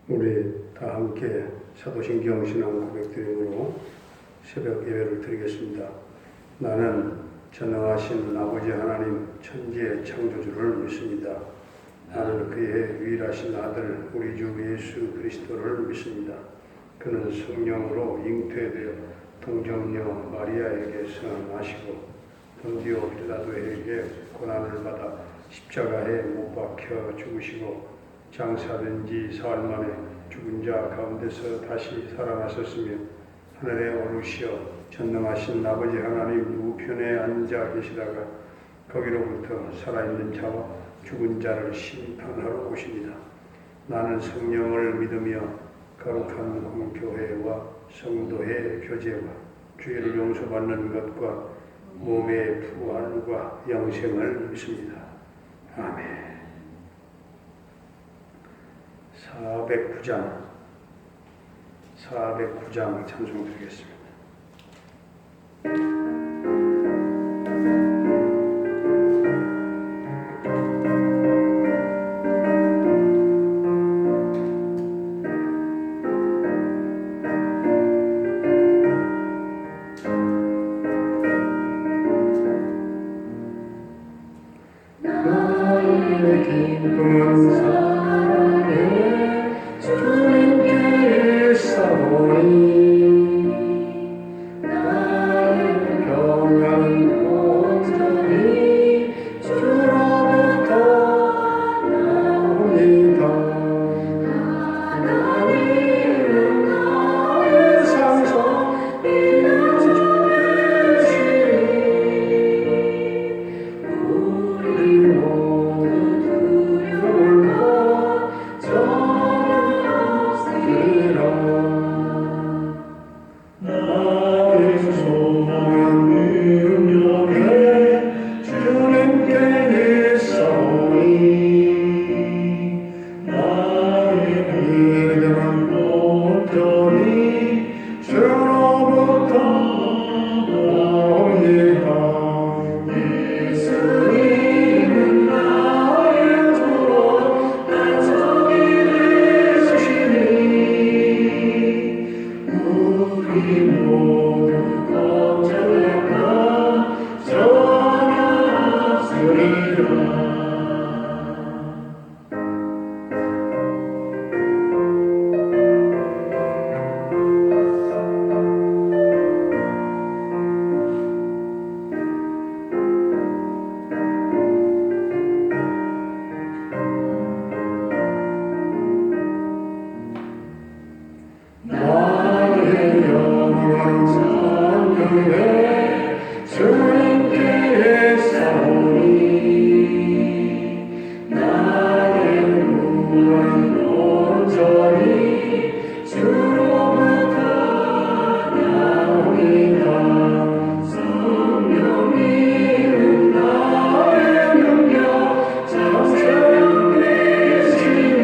우리 다 함께 사도신경 신앙 고백드림으로 새벽 예배를 드리겠습니다. 나는 전능하신 아버지 하나님 천지의 창조주를 믿습니다. 나는 그의 유일하신 아들 우리 주 예수 그리스도를 믿습니다. 그는 성령으로 잉태되어 동정녀 마리아에게서 나시고 본디오 빌라도에게 고난을 받아 십자가에 못 박혀 죽으시고 장사된 지 사흘 만에 죽은 자 가운데서 다시 살아나셨으며 하늘에 오르시어 전능하신 아버지 하나님 우편에 앉아 계시다가 거기로부터 살아있는 자와 죽은 자를 심판하러 오십니다. 나는 성령을 믿으며 거룩한 공교회와 성도의 교제와 죄를 용서받는 것과 몸의 부활과 영생을 믿습니다. 아멘. 409장 찬송 드리겠습니다. 나의 기쁨은 사랑에 주님께 일사오니 나의 평안은 온전히 주로부터 나옵니다. 하나님은 나의 상속 이루시니 우리 모두 두려워 전하시리라. 나의 소망은 능력에 주님께 있사오니 나의 믿음은 온전히 주로부터 나옵니다. 예수님은 나의 주로 안석이 되시니 우리 모두 걱정하나 전하시리라. 나의 영원 성령에 주님께 있사오니 나의 구원은 온전히 주로부터 나옵니다. 성령님은 나의 능력 장세하게 계시니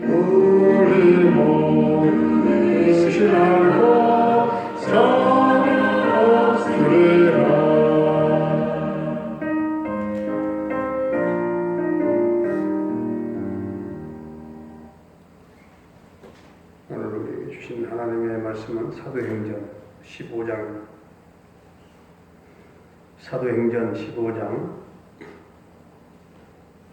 우리 모두 있으시라고 전하시리라. 오늘 우리에게 주신 하나님의 말씀은 사도행전 15장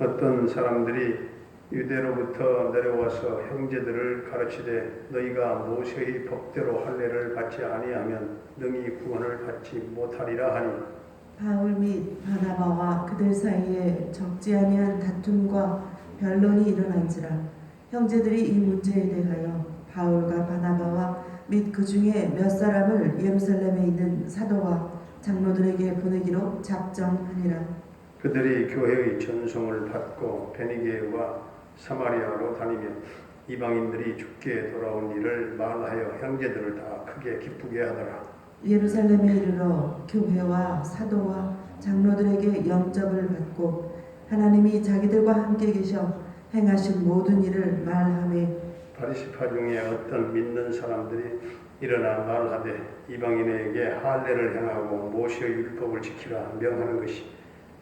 어떤 사람들이 유대로부터 내려와서 형제들을 가르치되 너희가 모세의 법대로 할례를 받지 아니하면 능히 구원을 받지 못하리라 하니 바울 및 바나바와 그들 사이에 적지 아니한 다툼과 변론이 일어난지라. 형제들이 이 문제에 대하여 바울과 바나바와 및 그 중에 몇 사람을 예루살렘에 있는 사도와 장로들에게 보내기로 작정하니라. 그들이 교회의 전송을 받고 베니게와 사마리아로 다니며 이방인들이 죽게 돌아온 일을 말하여 형제들을 다 크게 기쁘게 하더라. 예루살렘에 이르러 교회와 사도와 장로들에게 영접을 받고 하나님이 자기들과 함께 계셔 행하신 모든 일을 말하며 바리새파 중에 어떤 믿는 사람들이 일어나 말하되 이방인에게 할례를 행하고 모세의 율법을 지키라 명하는 것이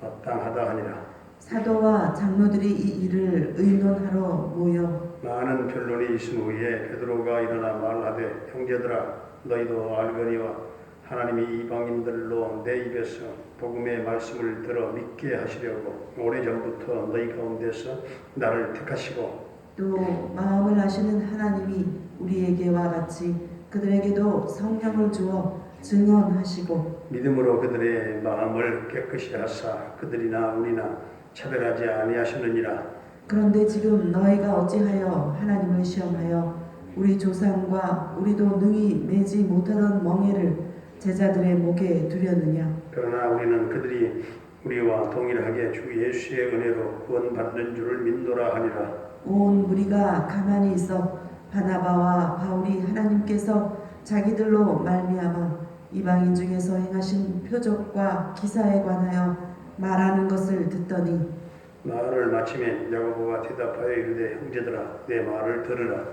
마땅하다 하니라. 사도와 장로들이 이 일을 의논하러 모여 많은 변론이 있은 후에 베드로가 일어나 말하되 형제들아 너희도 알거니와 하나님이 이방인들로 내 입에서 복음의 말씀을 들어 믿게 하시려고 오래전부터 너희 가운데서 나를 택하시고 또 마음을 아시는 하나님이 우리에게와 같이 그들에게도 성령을 주어 증언하시고 믿음으로 그들의 마음을 깨끗이 하사 그들이나 우리나 차별하지 아니하시느니라. 그런데 지금 너희가 어찌하여 하나님을 시험하여 우리 조상과 우리도 능히 매지 못하던 멍에를 제자들의 목에 두렸느냐. 그러나 우리는 그들이 우리와 동일하게 주 예수의 은혜로 구원받는 줄을 믿노라 하니라. 온 무리가 가만히 있어 바나바와 바울이 하나님께서 자기들로 말미암아 이방인 중에서 행하신 표적과 기사에 관하여 말하는 것을 듣더니 말을 마치매 야고보가 대답하여 이르되 형제들아 내 말을 들으라.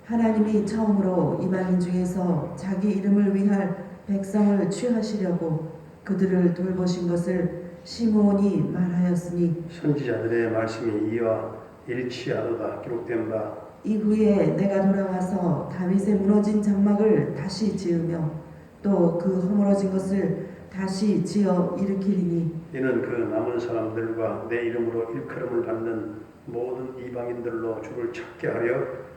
하나님이 처음으로 이방인 중에서 자기 이름을 위할 백성을 취하시려고 그들을 돌보신 것을 시므온이 말하였으니 선지자들의 말씀이 이와 일치하도다 기록된 바 이후에 내가 돌아와서 다윗의 무너진 장막을 다시 지으며 또 그 허물어진 것을 다시 지어 일으키리니 이는 그 남은 사람들과 내 이름으로 일컬음을 받는 모든 이방인들로 주를 찾게 하려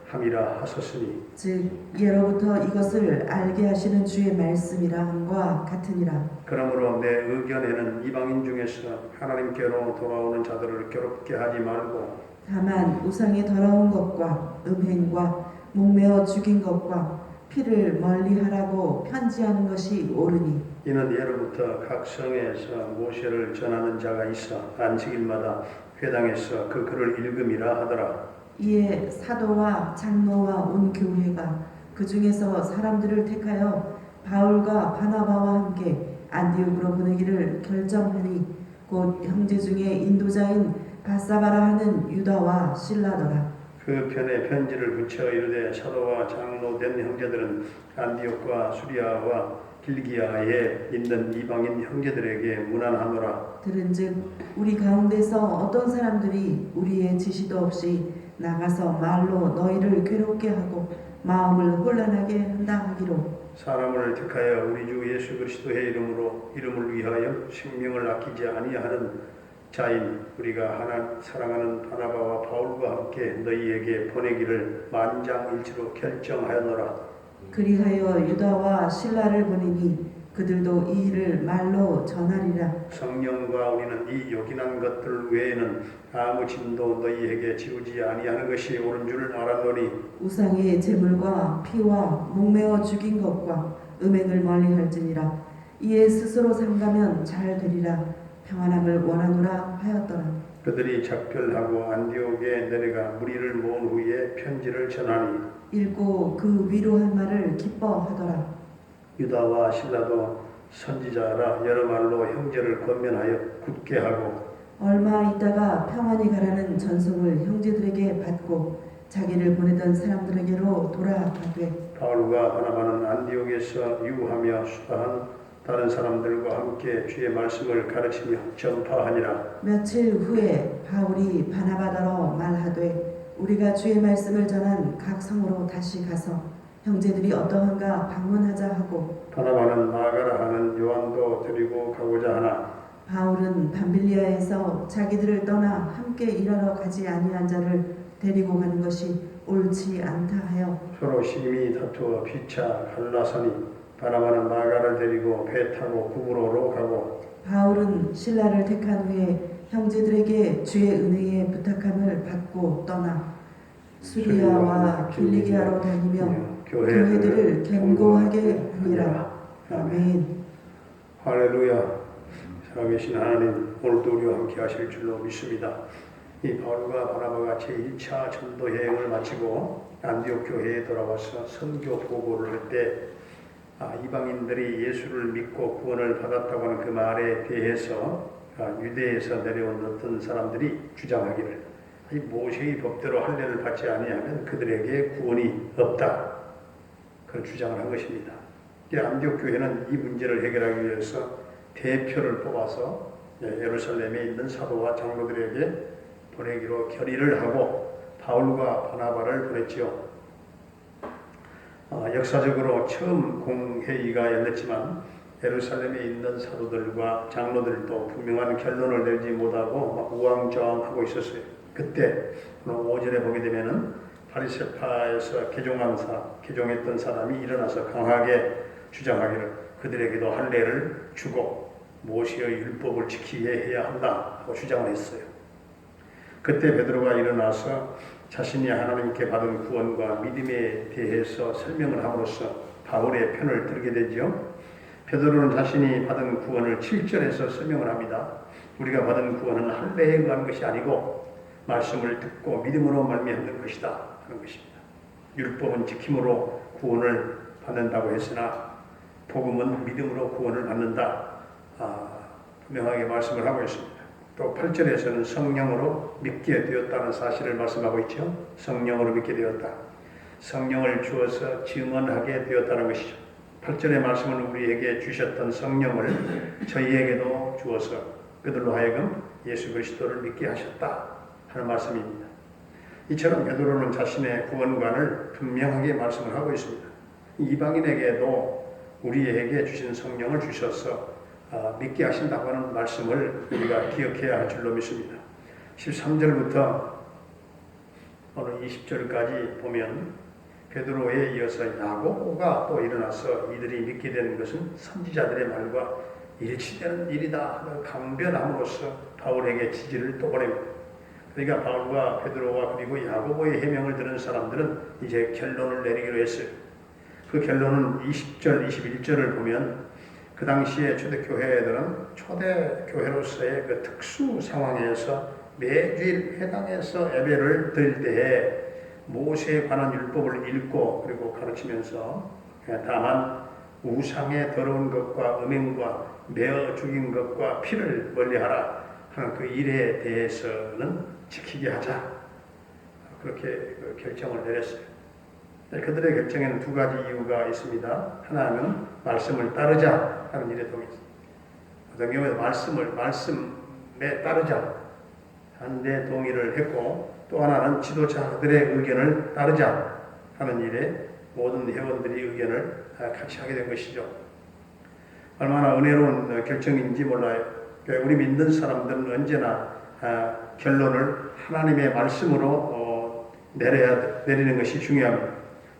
함이라 하셨으니 즉 예로부터 이것을 알게 하시는 주의 말씀이라 함과 같으니라. 그러므로 내 의견에는 이방인 중에서 하나님께로 돌아오는 자들을 괴롭게 하지 말고 다만 우상의 더러운 것과 음행과 목매어 죽인 것과 피를 멀리하라고 편지하는 것이 옳으니 이는 예로부터 각 성에서 모세를 전하는 자가 있어 안식일마다 회당에서 그 글을 읽음이라 하더라. 이에 사도와 장로와 온 교회가 그 중에서 사람들을 택하여 바울과 바나바와 함께 안디옥으로 보내기를 결정하니 곧 형제 중에 인도자인 바사바라 하는 유다와 실라더라. 그 편에 편지를 붙여 이르되 사도와 장로 된 형제들은 안디옥과 수리아와 길기야에 있는 이방인 형제들에게 문안하노라. 들은즉 우리 가운데서 어떤 사람들이 우리의 지시도 없이 나가서 말로 너희를 괴롭게 하고 마음을 혼란하게 한다 하기로 사람을 택하여 우리 주 예수 그리스도의 이름을 위하여 생명을 아끼지 아니하는 자인 우리가 하나 사랑하는 바나바와 바울과 함께 너희에게 보내기를 만장일치로 결정하였노라. 그리하여 유다와 실라를 보내니 그들도 이 일을 말로 전하리라. 성령과 우리는 이 요긴한 것들 외에는 아무 짐도 너희에게 지우지 아니하는 것이 옳은 줄 알았노니 우상의 제물과 피와 목매어 죽인 것과 음행을 멀리할지니라. 이에 스스로 삼가면 잘 되리라. 평안함을 원하노라 하였더라. 그들이 작별하고 안디옥에 내려가 무리를 모은 후에 편지를 전하니 읽고 그 위로한 말을 기뻐하더라. 유다와 실라도 선지자라 여러 말로 형제를 권면하여 굳게 하고 얼마 있다가 평안히 가라는 전송을 형제들에게 받고 자기를 보내던 사람들에게로 돌아가되 바울과 바나바는 안디옥에서 유하며 수다한 다른 사람들과 함께 주의 말씀을 가르치며 전파하니라. 며칠 후에 바울이 바나바더러 말하되 우리가 주의 말씀을 전한 각 성으로 다시 가서 형제들이 어떠한가 방문하자 하고 바나바는 마가라 하는 요한도 데리고 가고자 하나 바울은 밤빌리아에서 자기들을 떠나 함께 일하러 가지 아니한 자를 데리고 가는 것이 옳지 않다 하여 서로 심히 다투어 피차 갈라서니 바나바는 마가를 데리고 배 타고 구브로로 가고 바울은 신라를 택한 후에 형제들에게 주의 은혜에 부탁함을 받고 떠나 수리아와 길리기아로 다니며 교회들을 견고하게 하니라. 아멘. 할렐루야. 살아계신 하나님 오늘도 우리와 함께 하실 줄로 믿습니다. 이 바울과 바나바가 제1차 전도 여행을 마치고 안디옥 교회에 돌아와서 선교 보고를 할 때 이방인들이 예수를 믿고 구원을 받았다고 하는 그 말에 대해서 유대에서 내려온 어떤 사람들이 주장하기를 이 모세의 법대로 할례를 받지 아니하면 그들에게 구원이 없다. 그런 주장을 한 것입니다. 안디옥 교회는 이 문제를 해결하기 위해서 대표를 뽑아서 예루살렘에 있는 사도와 장로들에게 보내기로 결의를 하고 바울과 바나바를 보냈지요. 역사적으로 처음 공회의가 열렸지만 예루살렘에 있는 사도들과 장로들도 분명한 결론을 내지 못하고 막 우왕좌왕하고 있었어요. 그때 오늘 5절에 보게 되면은 바리새파에서 개종했던 사람이 일어나서 강하게 주장하기를 그들에게도 할례를 주고 모세의 율법을 지키게 해야 한다 하고 주장을 했어요. 그때 베드로가 일어나서 자신이 하나님께 받은 구원과 믿음에 대해서 설명을 함으로써 바울의 편을 들게 되죠. 베드로는 자신이 받은 구원을 7절에서 설명을 합니다. 우리가 받은 구원은 할례에 의한 것이 아니고 말씀을 듣고 믿음으로 말미암는 것이다 하는 것입니다. 율법은 지킴으로 구원을 받는다고 했으나 복음은 믿음으로 구원을 받는다. 분명하게 말씀을 하고 있습니다. 또 8절에서는 성령으로 믿게 되었다는 사실을 말씀하고 있죠. 성령으로 믿게 되었다. 성령을 주어서 증언하게 되었다는 것이죠. 8절의 말씀은 우리에게 주셨던 성령을 저희에게도 주어서 그들로 하여금 예수 그리스도를 믿게 하셨다 하는 말씀입니다. 이처럼 베드로는 자신의 구원관을 분명하게 말씀을 하고 있습니다. 이방인에게도 우리에게 주신 성령을 주셔서 믿게 하신다고 하는 말씀을 우리가 기억해야 할 줄로 믿습니다. 13절부터 오늘 20절까지 보면 베드로에 이어서 야고보가 또 일어나서 이들이 믿게 되는 것은 선지자들의 말과 일치되는 일이다 하는 강변함으로써 바울에게 지지를 또 보냅니다. 그러니까 바울과 베드로와 그리고 야고보의 해명을 들은 사람들은 이제 결론을 내리기로 했어요. 그 결론은 20절, 21절을 보면 그 당시에 초대교회들은 초대교회로서의 그 특수 상황에서 매주일 회당에서 예배를 드릴 때에 모세에 관한 율법을 읽고 그리고 가르치면서 다만 우상의 더러운 것과 음행과 매어 죽인 것과 피를 멀리하라 하는 그 일에 대해서는 지키게 하자 그렇게 결정을 내렸어요. 그들의 결정에는 두 가지 이유가 있습니다. 하나는 말씀을 따르자 하는 일에 동의했습니다. 어떤 경우에 말씀에 따르자 하는 데 동의를 했고 또 하나는 지도자들의 의견을 따르자 하는 일에 모든 회원들이 의견을 같이 하게 된 것이죠. 얼마나 은혜로운 결정인지 몰라요. 우리 믿는 사람들은 언제나 결론을 하나님의 말씀으로 내리는 것이 중요합니다.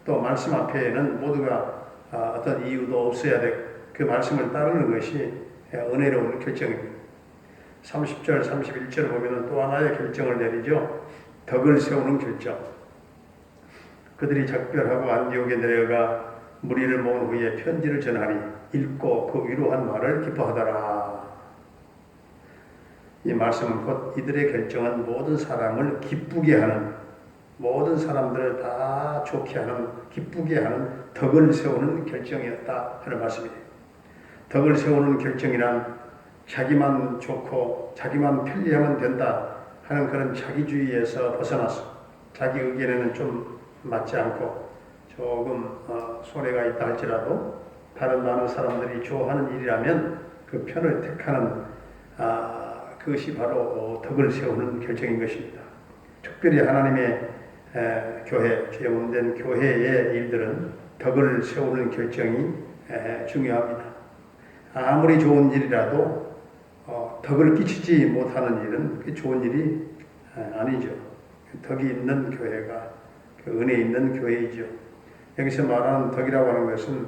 또 말씀 앞에는 모두가 어떤 이유도 없어야 돼. 그 말씀을 따르는 것이 은혜로운 결정입니다. 30절, 31절을 보면 또 하나의 결정을 내리죠. 덕을 세우는 결정. 그들이 작별하고 안디옥에 내려가 무리를 모은 후에 편지를 전하니 읽고 그 위로한 말을 기뻐하더라. 이 말씀은 곧 이들의 결정은 모든 사람을 기쁘게 하는 모든 사람들을 다 좋게 하는 기쁘게 하는 덕을 세우는 결정이었다 하는 말씀이에요. 덕을 세우는 결정이란 자기만 좋고 자기만 편리하면 된다 하는 그런 자기주의에서 벗어나서 자기 의견에는 좀 맞지 않고 조금 손해가 있다 할지라도 다른 많은 사람들이 좋아하는 일이라면 그 편을 택하는 그것이 바로 덕을 세우는 결정인 것입니다. 특별히 하나님의 교회, 죄 없는 교회의 일들은 덕을 세우는 결정이 중요합니다. 아무리 좋은 일이라도 덕을 끼치지 못하는 일은 그게 좋은 일이 아니죠. 덕이 있는 교회가 은혜 있는 교회이죠. 여기서 말하는 덕이라고 하는 것은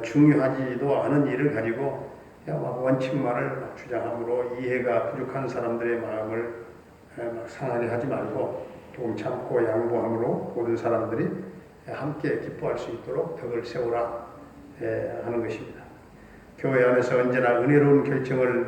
중요하지도 않은 일을 가지고 막 원칙만을 주장함으로 이해가 부족한 사람들의 마음을 막 상하게 하지 말고 조금 참고 양보함으로 모든 사람들이 함께 기뻐할 수 있도록 덕을 세우라 하는 것입니다. 교회 안에서 언제나 은혜로운 결정을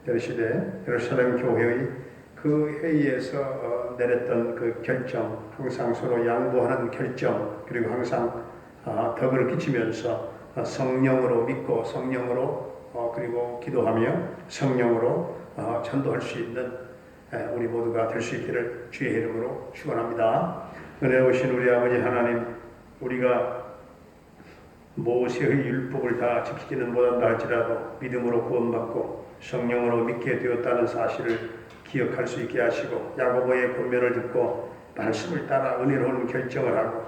내리시되 예루살렘 교회의 그 회의에서 내렸던 그 결정, 항상 서로 양보하는 결정, 그리고 항상 덕을 끼치면서 성령으로 믿고 성령으로 그리고 기도하며 성령으로 전도할 수 있는 우리 모두가 될 수 있기를 주의 이름으로 축원합니다. 은혜로우신 우리 아버지 하나님, 우리가 모세의 율법을 다 지키지는 못한다 할지라도 믿음으로 구원받고 성령으로 믿게 되었다는 사실을 기억할 수 있게 하시고 야고보의 권면을 듣고 말씀을 따라 은혜로운 결정을 하고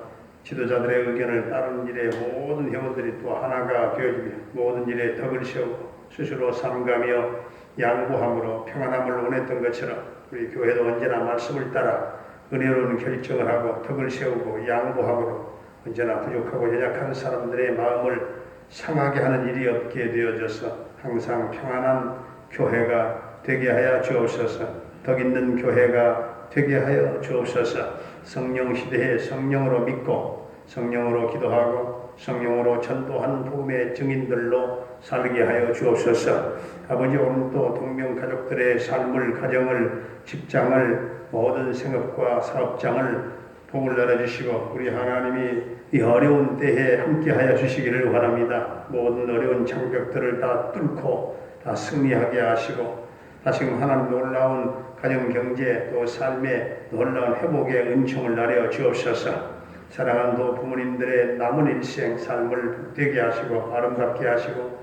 지도자들의 의견을 따르는 일에 모든 회원들이 또 하나가 되어지며 모든 일에 덕을 세우고 스스로 삼가며 양보함으로 평안함을 원했던 것처럼 우리 교회도 언제나 말씀을 따라 은혜로운 결정을 하고 덕을 세우고 양보함으로 언제나 부족하고 연약한 사람들의 마음을 상하게 하는 일이 없게 되어져서 항상 평안한 교회가 되게 하여 주옵소서. 덕 있는 교회가 되게 하여 주옵소서. 성령 시대에 성령으로 믿고 성령으로 기도하고 성령으로 전도하는 복음의 증인들로 살게 하여 주옵소서. 아버지, 오늘도 동명 가족들의 삶을, 가정을, 직장을, 모든 생업과 사업장을 복을 내려주시고 우리 하나님이 이 어려운 때에 함께하여 주시기를 원합니다. 모든 어려운 장벽들을 다 뚫고 다 승리하게 하시고 다시금 하나님 놀라운 가정, 경제, 또 삶의 놀라운 회복의 은총을 나려 주옵소서. 사랑하는 또 부모님들의 남은 일생 삶을 복되게 하시고 아름답게 하시고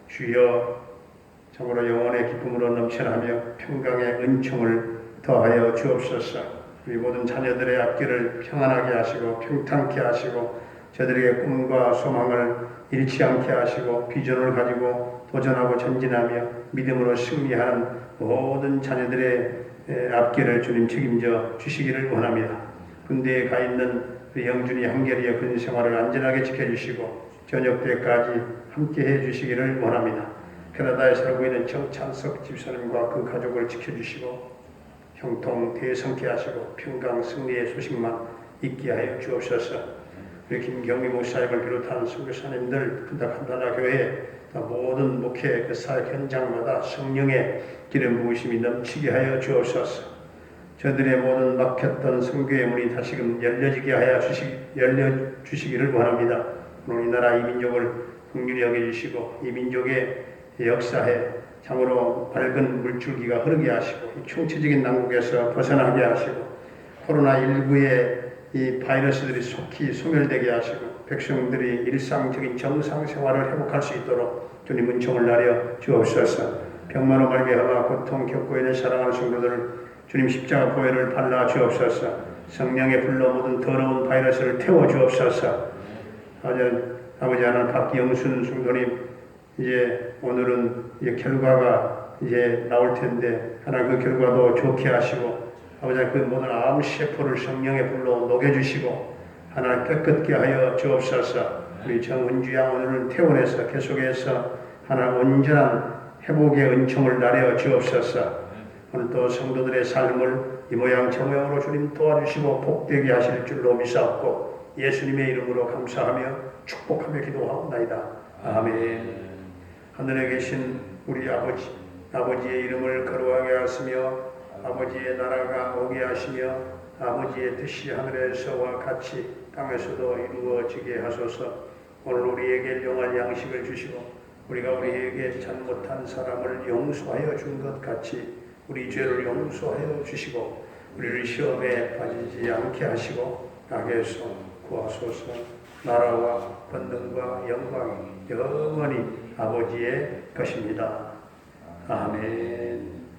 주여 참으로 영혼의 기쁨으로 넘쳐나며 평강의 은총을 더하여 주옵소서. 우리 모든 자녀들의 앞길을 평안하게 하시고 평탄케 하시고 저들에게 꿈과 소망을 잃지 않게 하시고 비전을 가지고 도전하고 전진하며 믿음으로 승리하는 모든 자녀들의 앞길을 주님 책임져 주시기를 원합니다. 군대에 가 있는 우리 영준이, 한결이의 군 생활을 안전하게 지켜주시고 저녁 때까지 함께해 주시기를 원합니다. 캐나다에 살고 있는 정찬석 집사님과 그 가족을 지켜주시고 형통 대성케 하시고 평강 승리의 소식만 있게 하여 주옵소서. 우리 김경미 목사님을 비롯한 선교사님들, 분당한나라 교회 모든 목회 그 사역 현장마다 성령의 기름 부으심이 넘치게 하여 주옵소서. 저들의 모든 막혔던 선교의 문이 다시금 열려지게 하여 열려주시기를 원합니다. 오늘 이 나라 이 민족을 긍휼히 여겨주시고 이 민족의 역사에 참으로 밝은 물줄기가 흐르게 하시고 이 총체적인 난국에서 벗어나게 하시고 코로나19의 이 바이러스들이 속히 소멸되게 하시고 백성들이 일상적인 정상 생활을 회복할 수 있도록 주님 은총을 나려 주옵소서. 병마로 말미암아 고통 겪고 있는 사랑하는 성도들을 주님 십자가 보혈을 발라 주옵소서. 성령의 불로 모든 더러운 바이러스를 태워 주옵소서. 아버지 하나님, 박영순 성도님 이제 오늘은 이제 결과가 이제 나올 텐데 하나님 그 결과도 좋게 하시고 아버지 그 모든 암 세포를 성령의 불로 녹여주시고 하나님 깨끗게 하여 주옵소서. 우리 정은주 양 오늘은 퇴원해서 계속해서 하나님 온전한 회복의 은총을 나려 주옵소서. 오늘 또 성도들의 삶을 이 모양 저 모양으로 주님 도와주시고 복되게 하실 줄로 믿사옵고 예수님의 이름으로 감사하며 축복하며 기도하옵나이다. 아멘. 하늘에 계신 우리 아버지의 이름을 거룩하게 하시며 아버지의 나라가 오게 하시며 아버지의 뜻이 하늘에서와 같이 땅에서도 이루어지게 하소서. 오늘 우리에게 일용할 양식을 주시고 우리가 우리에게 잘못한 사람을 용서하여 준 것 같이 우리 죄를 용서하여 주시고 우리를 시험에 빠지지 않게 하시고 악에서 구하소서. 나라와 권능과 영광이 영원히 아버지의 것입니다. 아멘.